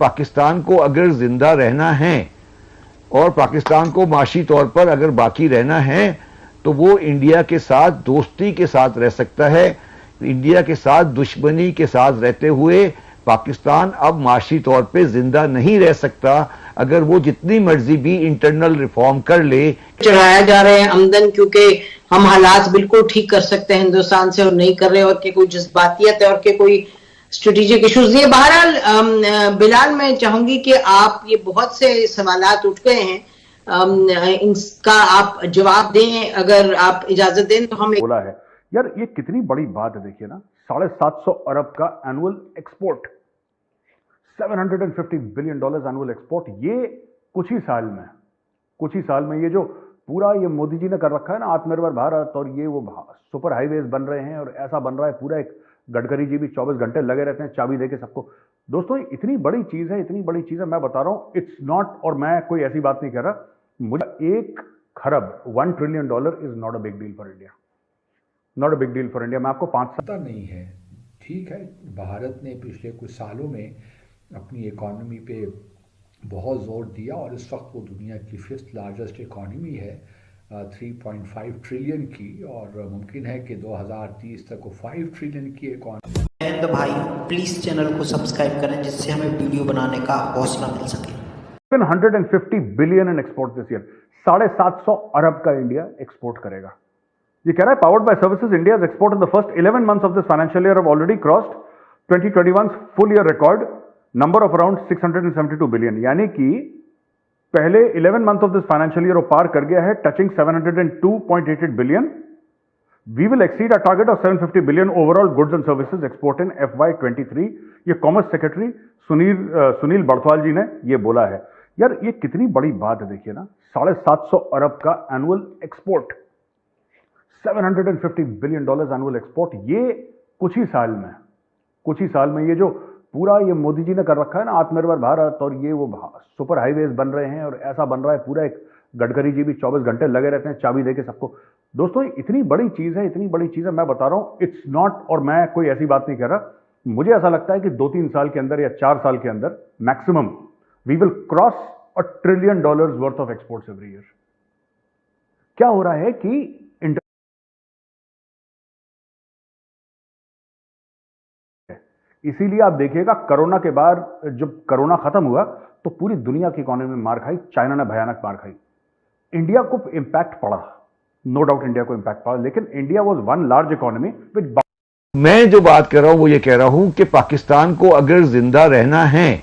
पाकिस्तान को अगर जिंदा रहना है और पाकिस्तान को माशी तौर पर अगर बाकी रहना है तो वो इंडिया के साथ दोस्ती के साथ रह सकता है। इंडिया के साथ दुश्मनी के साथ रहते हुए पाकिस्तान अब माशी तौर पे जिंदा नहीं रह सकता। अगर वो जितनी मर्जी भी इंटरनल रिफॉर्म कर ले, चढ़ाया जा रहे हैं आमदन, क्योंकि हम हालात बिल्कुल ठीक कर सकते हैं हिंदुस्तान से और नहीं कर रहे, और के कोई जज्बातियत है और के कोई स्ट्रेटेजिक इश्यूज। ये बहरहाल बिलाल, मैं चाहूंगी कि आप, ये बहुत से सवालात उठ गए हैं, इनका आप जवाब दें, अगर आप इजाजत दें तो हम बोला है। यार ये कितनी बड़ी बात है, देखिए ना, 750 अरब का annual export, $750 billion annual export. ये कुछ ही साल में ये जो पूरा ये मोदी जी ने कर रखा है ना, आत्मनिर्भर भारत, और ये वो सुपर हाईवेज बन रहे हैं और ऐसा बन रहा है पूरा, एक गडकरी जी भी 24 घंटे लगे रहते हैं चाबी देके सबको। दोस्तों इतनी बड़ी चीज है, इतनी बड़ी चीज है, मैं बता रहा हूं, इट्स नॉट, और मैं कोई ऐसी बात नहीं कह रहा, मुझे 1 खरब $1 trillion is not a big deal for India, not a big deal for India. मैं आपको 5 पता नहीं है। ठीक है, भारत ने पिछले कुछ सालों में अपनी इकॉनमी पे बहुत ज़ोर दिया और इस वक्त वो दुनिया की 5th लार्जेस्ट इकॉनमी है, 3.5 ट्रिलियन की, और मुमकिन है कि 2030 तक वो 5 ट्रिलियन की इकॉनमी। एंड भाई प्लीज़ चैनल को सब्सक्राइब करें जिससे हमें वीडियो बनाने का हौसला मिल सके। 150 billion in export this year, 750 अरब का इंडिया एक्सपोर्ट करेगा। ये कह रहा है powered by services, India's export in the first 11 months of this financial year have already crossed 2021 full year record number of around 672 billion, यानी कि पहले 11 months of this financial year वो पार कर गया है, touching 702.88 billion. We will exceed a target of 750 billion overall goods and services export in FY23। ये commerce secretary Sunil Barthwal जी ने ये बोला है। यार ये कितनी बड़ी बात है, देखिए ना, 750 अरब का annual export, $750 billion annual export. ये कुछ ही साल में ये जो पूरा ये मोदी जी ने कर रखा है ना, आत्मनिर्भर भारत, और ये वो सुपर हाईवेज बन रहे हैं और ऐसा बन रहा है पूरा, एक गडकरी जी भी 24 घंटे लगे रहते हैं चाबी देके सबको। दोस्तों इतनी बड़ी चीज है, इतनी बड़ी चीज है, मैं बता रहा हूं, इट्स नॉट, और मैं कोई ऐसी बात नहीं कह रहा, मुझे ऐसा लगता है कि 2-3 साल के अंदर या 4 साल के अंदर maximum we will cross $1 trillion worth of exports every year. क्या हो रहा है कि इसीलिए आप देखिएगा कोरोना के बाद, जब कोरोना खत्म हुआ तो पूरी दुनिया की इकोनॉमी में मार खाई, चाइना ने भयानक मार खाई, इंडिया को इंपैक्ट पड़ा, नो डाउट इंडिया को इंपैक्ट पड़ा, लेकिन India was one large economy which. मैं जो बात कर रहा हूं वो ये कह रहा हूं कि पाकिस्तान को अगर जिंदा रहना है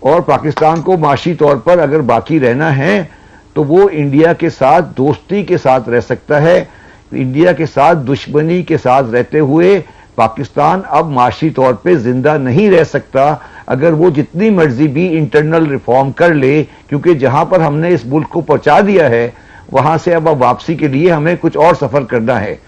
और पाकिस्तान को माशी तौर पर अगर बाकी रहना है तो वो इंडिया के साथ दोस्ती के साथ रह सकता है। इंडिया के साथ दुश्मनी के साथ रहते हुए पाकिस्तान अब माशी तौर पे जिंदा नहीं रह सकता। अगर वो जितनी मर्जी भी इंटरनल रिफॉर्म कर ले, क्योंकि जहां पर हमने इस मुल्क को पहुंचा दिया है वहां से अब वापसी के लिए हमें कुछ और सफर करना है।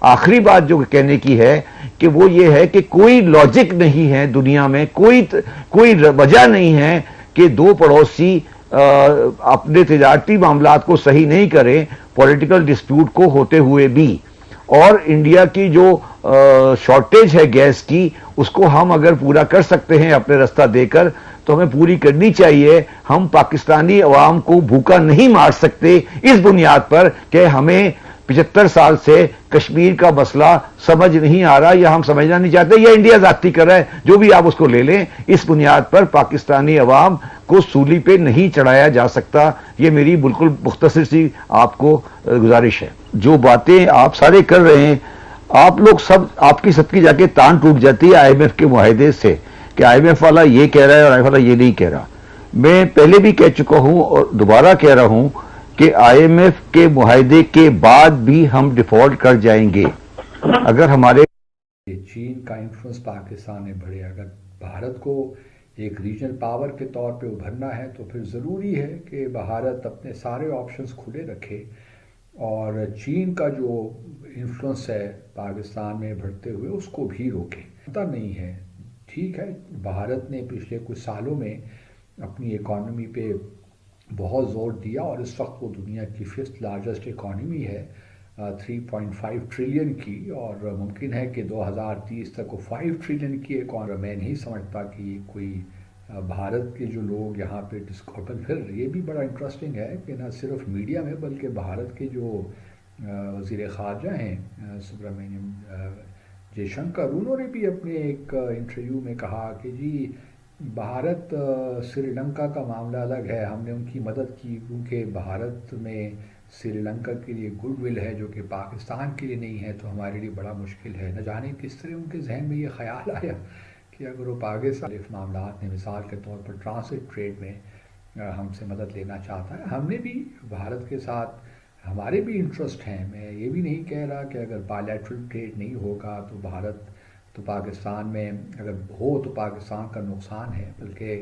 आखिरी बात जो कहने की है कि वो ये है कि कोई लॉजिक नहीं है दुनिया में, कोई वजह नहीं है कि दो पड़ोसी अपने तिजारती मामलात को सही नहीं करें, पॉलिटिकल डिस्प्यूट को होते हुए भी। और इंडिया की जो शॉर्टेज है गैस की, उसको हम अगर पूरा कर सकते हैं अपने रास्ता देकर तो हमें पूरी करनी चाहिए। हम पाकिस्तानी अवाम को भूखा नहीं मार सकते इस बुनियाद पर कि हमें 75 साल से कश्मीर का मसला समझ नहीं आ रहा, या हम समझना नहीं चाहते, या इंडिया जाती कर रहा है, जो भी आप उसको ले लें। इस बुनियाद पर पाकिस्तानी अवाम को सूली पे नहीं चढ़ाया जा सकता। ये मेरी बिल्कुल मुख्तसर सी आपको गुजारिश है। जो बातें आप सारे कर रहे हैं, आप लोग सब, आपकी सबकी जाके तान टूट जाती है IMF के मुआहदे से कि IMF वाला ये कह रहा है और IMF वाला ये नहीं कह रहा। मैं पहले भी कह चुका हूं और दोबारा कह रहा हूं कि IMF के मुआहदे के बाद भी हम डिफॉल्ट कर जाएंगे अगर हमारे चीन का इन्फ्लुएंस पाकिस्तान में बढ़े। अगर भारत को एक रीजनल पावर के तौर पे उभरना है तो फिर ज़रूरी है कि भारत अपने सारे ऑप्शंस खुले रखे और चीन का जो इन्फ्लुएंस है पाकिस्तान में बढ़ते हुए उसको भी रोके। पता नहीं है। ठीक है, भारत ने पिछले कुछ सालों में अपनी इकॉनमी पे बहुत ज़ोर दिया और इस वक्त वो दुनिया की 5th लार्जेस्ट इकॉनमी है, 3.5 ट्रिलियन की, और मुमकिन है कि 2030 तक वो 5 ट्रिलियन की इकॉनमी। मैं नहीं समझता कि ये कोई भारत के जो लोग यहाँ पे डिस्कॉर्डल, फिर ये भी बड़ा इंटरेस्टिंग है कि ना सिर्फ मीडिया में बल्कि भारत के जो वज़ीर ख़ारजा हैं सुब्रमण्यम जयशंकर, उन्होंने भी अपने एक इंटरव्यू में कहा कि जी भारत श्रीलंका का मामला अलग है, हमने उनकी मदद की क्योंकि भारत में श्रीलंका के लिए गुडविल है जो कि पाकिस्तान के लिए नहीं है, तो हमारे लिए बड़ा मुश्किल है। न जाने किस तरह उनके जहन में ये ख्याल आया कि अगर वो पाकिस्तान मामला में मिसाल के तौर पर ट्रांसिट ट्रेड में हमसे मदद लेना चाहता है, हमने भी भारत के साथ हमारे भी इंटरेस्ट हैं। मैं ये भी नहीं कह रहा कि अगर बायलैटरल ट्रेड नहीं होगा तो भारत तो पाकिस्तान में अगर हो तो पाकिस्तान का नुकसान है, बल्कि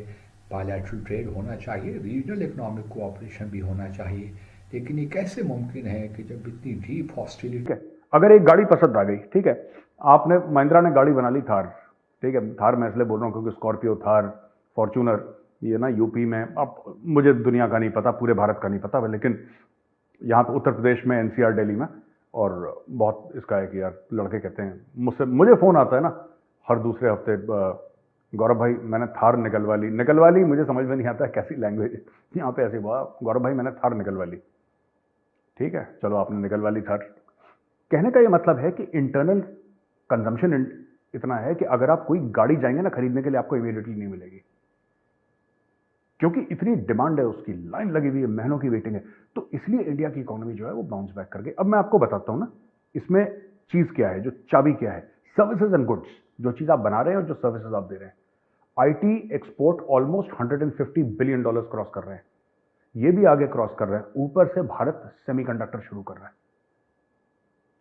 बायलैटरल ट्रेड होना चाहिए, रीजनल इकोनॉमिक कोऑपरेशन भी होना चाहिए। लेकिन ये कैसे मुमकिन है कि जब इतनी डीप हॉस्टिलिटी, अगर एक गाड़ी पसंद आ गई, ठीक है, आपने महिंद्रा ने गाड़ी बना ली थार, ठीक है, थार मैं इसलिए बोल रहा हूँ क्योंकि स्कॉर्पियो, थार, फॉर्च्यूनर ये ना यूपी में, अब मुझे दुनिया का नहीं पता, पूरे भारत का नहीं पता, लेकिन यहाँ पे उत्तर प्रदेश में, एनसीआर दिल्ली में, और बहुत इसका है कि यार लड़के कहते हैं मुझे फ़ोन आता है ना हर दूसरे हफ्ते, गौरव भाई मैंने थार निकलवा ली, मुझे समझ में नहीं आता है कैसी लैंग्वेज यहाँ पे ऐसी, गौरव भाई मैंने थार निकलवा ली, ठीक है, चलो आपने निकलवा ली थार। कहने का ये मतलब है कि इंटरनल कंजम्पशन इतना है कि अगर आप कोई गाड़ी जाएंगे ना खरीदने के लिए, आपको इमीडिएटली नहीं मिलेगी, क्योंकि इतनी डिमांड है, उसकी लाइन लगी हुई है, महीनों की वेटिंग है। तो इसलिए इंडिया की इकोनॉमी जो है वो बाउंस बैक कर गई। अब मैं आपको बताता हूं ना इसमें चीज क्या है, जो चाबी क्या है, सर्विसेज एंड गुड्स, जो चीज आप बना रहे हैं और जो सर्विसेज आप दे रहे हैं। IT export almost $150 billion cross कर रहे हैं, ये भी आगे क्रॉस कर रहे हैं। ऊपर से भारत सेमीकंडक्टर शुरू कर रहा है,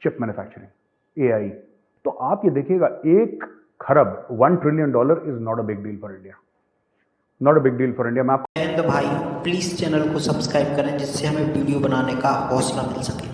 चिप मैन्युफैक्चरिंग, एआई। तो आप ये देखिएगा, 1 खरब $1 trillion is not a big deal for India, not a big deal for India. मैं भाई प्लीज चैनल को सब्सक्राइब करें जिससे हमें वीडियो बनाने का हौसला मिल सके।